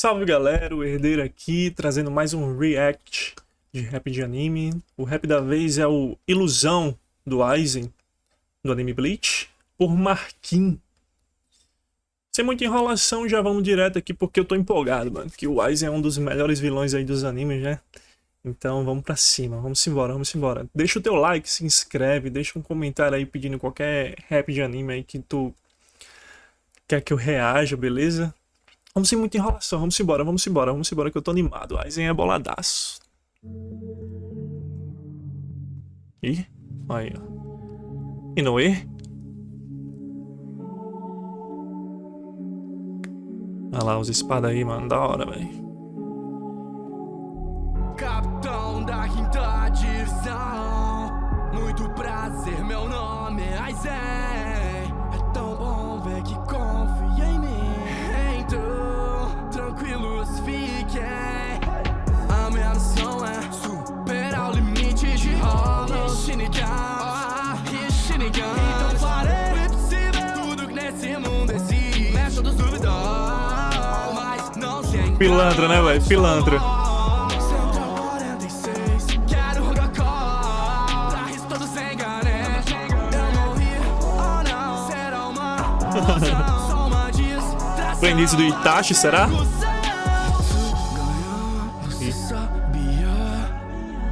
Salve galera, o Herdeiro aqui, trazendo mais um react de rap de anime. O rap da vez é o Ilusão do Aizen, do anime Bleach, por Marquinhos. Sem muita enrolação, já vamos direto aqui porque eu tô empolgado, mano. Que o Aizen é um dos melhores vilões aí dos animes, né? Então vamos pra cima, vamos embora, vamos embora. Deixa o teu like, se inscreve, deixa um comentário aí pedindo qualquer rap de anime aí que tu quer que eu reaja, beleza? Vamos sem muita enrolação, vamos embora que eu tô animado. O Aizen é boladaço. Ih, aí ó. Inoue? Olha lá os espadas aí, mano, da hora, velho. Capitão da quinta divisão, muito prazer, meu nome é Aizen. É tão bom ver que confia em mim. Então, tranquilos fiquem. A minha missão é superar o limite de Hollow Shinigami. Então farei o impossível, tudo que nesse mundo existe. Mexe dos duvidosos, mas não se engane. Pilantra, né, velho? Pilantra. Aprendiz do Itachi, será? Você sabia?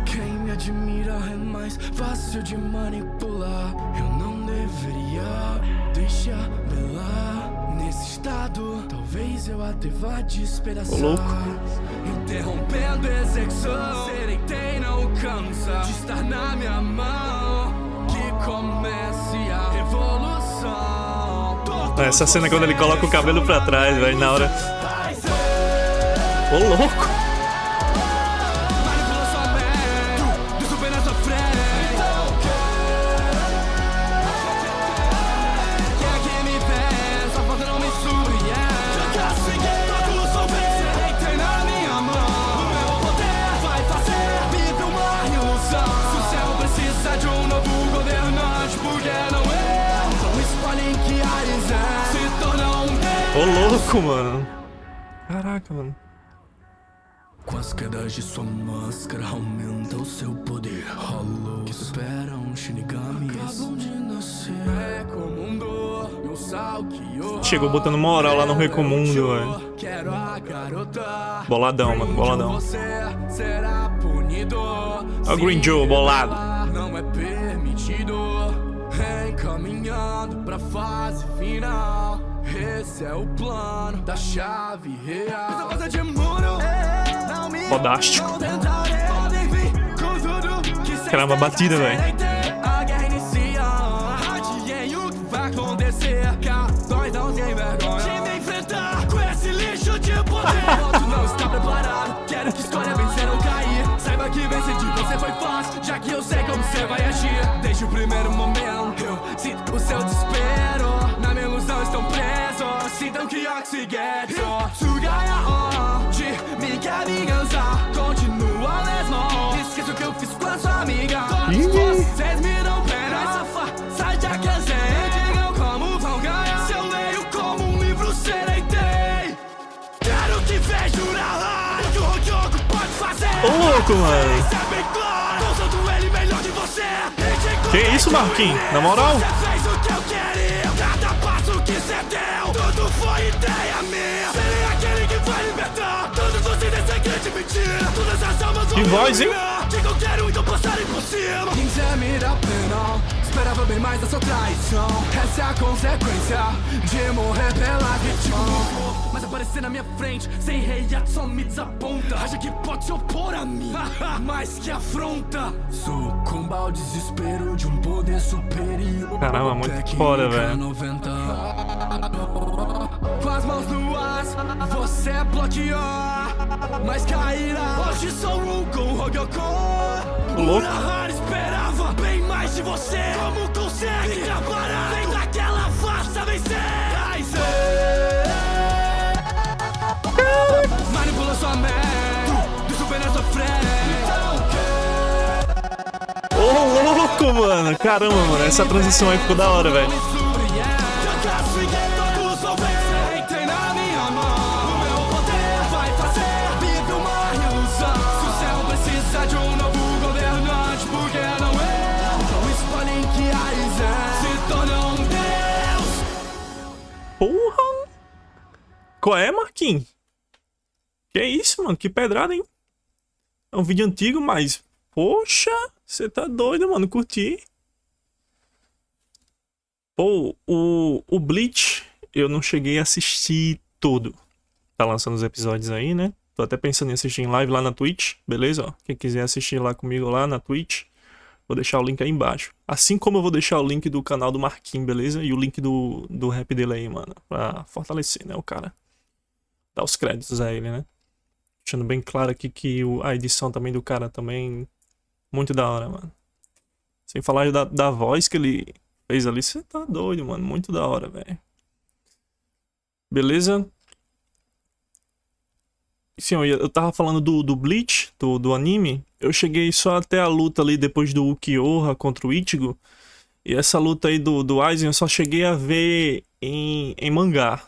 Quem me admira é mais fácil de manipular. Eu não deveria deixar belar. Nesse estado, talvez eu até vá despedaçar. Ô, louco. Interrompendo a execução, sereitei não cansa de estar na minha mão. Que comece a revolução. Essa cena é quando ele coloca o cabelo pra trás, velho, na hora. Ô, louco! Ô, louco, mano. Caraca, mano. Com as quedas de sua máscara aumenta o seu poder. Hollow que supera um Shinigami. Acabam de nascer. Recomundo e um sal que chegou botando moral lá no Recomundo, velho. Quero a garota. Boladão, mano, boladão. Você será punido. Ó o Green Joe, bolado. Não é permitido. Encaminhando pra fase final. Esse é o plano da chave real. Fodástico. Caramba, batida, velho. A guerra inicia. Adiei o que vai acontecer. K2 não tem vergonha de me enfrentar com esse lixo de poder. Tu não está preparado. Quero que escolha vencer ou cair. Saiba que vencer de você foi fácil, já que eu sei como você vai agir. Desde o primeiro momento eu sinto o seu desespero. Na minha ilusão estão presos. Sintam que oxigênio Sugaya de mim quer vingança. Continua mesmo. Esqueça o que eu fiz com a sua amiga. Todos vocês me dão pena. Sai de cansei. Digam como vão ganhar. Se eu leio como um livro, sereitei. Quero que vejo na rádio. Que o Rokyoku pode fazer. Ô, louco, mano. Ele melhor de você. Que isso, Marquinhos? Na moral? Você fez o que eu queria. Cada passo que você deu, tudo foi ideia minha. Serei aquele que vai libertar todos vocês dessa grande mentira. Todas as almas vão que voz, hein? que eu quero, então passarem por cima. Quiser me dar pena, esperava bem mais da sua traição. Essa é a consequência de morrer pela vítima. Mas aparecer na minha frente, sem reação me desaponta. Acha que pode se opor a mim, mas que afronta. Sucumba ao desespero de um poder superior. Caramba, muito foda, velho. Com as mãos no ar, você bloqueou, mas cairá. Hoje sou um com o Rokyoku. O louco. Urahara esperava bem mais de você. Como consegue ficar parado? Vem daquela farsa vencer. Manipula sua mente, super na sua frente. Ô, louco, mano. Caramba, mano. Essa transição aí ficou da hora, velho. Qual é, Marquinhos? Que isso, mano? Que pedrada, hein? É um vídeo antigo, mas... Poxa, você tá doido, mano. Curti. Pô, o Bleach, eu não cheguei a assistir todo. Tá lançando os episódios aí, né? Tô até pensando em assistir em live lá na Twitch, beleza? Ó, quem quiser assistir lá comigo lá na Twitch, vou deixar o link aí embaixo. Assim como eu vou deixar o link do canal do Marquinhos, beleza? E o link do rap dele aí, mano. Pra fortalecer, né, o cara. Dar os créditos a ele, né? Deixando bem claro aqui que a edição também do cara também... Muito da hora, mano. Sem falar da voz que ele fez ali, você tá doido, mano. Muito da hora, velho. Beleza? Sim, eu tava falando do Bleach, do anime. Eu cheguei só até a luta ali depois do Ukiyoha contra o Ichigo. E essa luta aí do Aizen eu só cheguei a ver em mangá.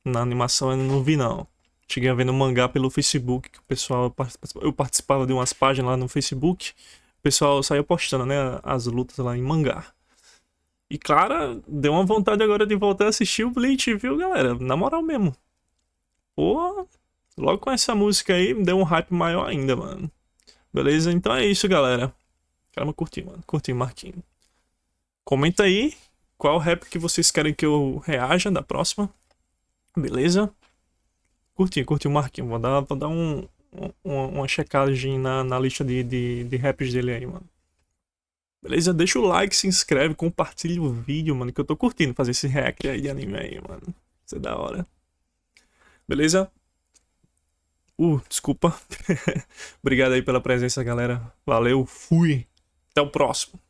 Na animação eu não vi, não. Cheguei a ver no mangá pelo Facebook, que o pessoal... Eu participava de umas páginas lá no Facebook. O pessoal saiu postando, né, as lutas lá em mangá. E, cara, deu uma vontade agora de voltar a assistir o Bleach, viu, galera? Na moral mesmo. Pô, logo com essa música aí, me deu um hype maior ainda, mano. Beleza? Então é isso, galera. Caramba, curti, mano. Curti, Marquinhos. Comenta aí qual rap que vocês querem que eu reaja da próxima. Beleza? Curti o Marquinhos. Vou dar uma checagem na lista de raps dele aí, mano. Beleza? Deixa o like, se inscreve, compartilha o vídeo, mano, que eu tô curtindo fazer esse react aí de anime aí, mano. Isso é da hora. Beleza? Desculpa. Obrigado aí pela presença, galera. Valeu, fui. Até o próximo.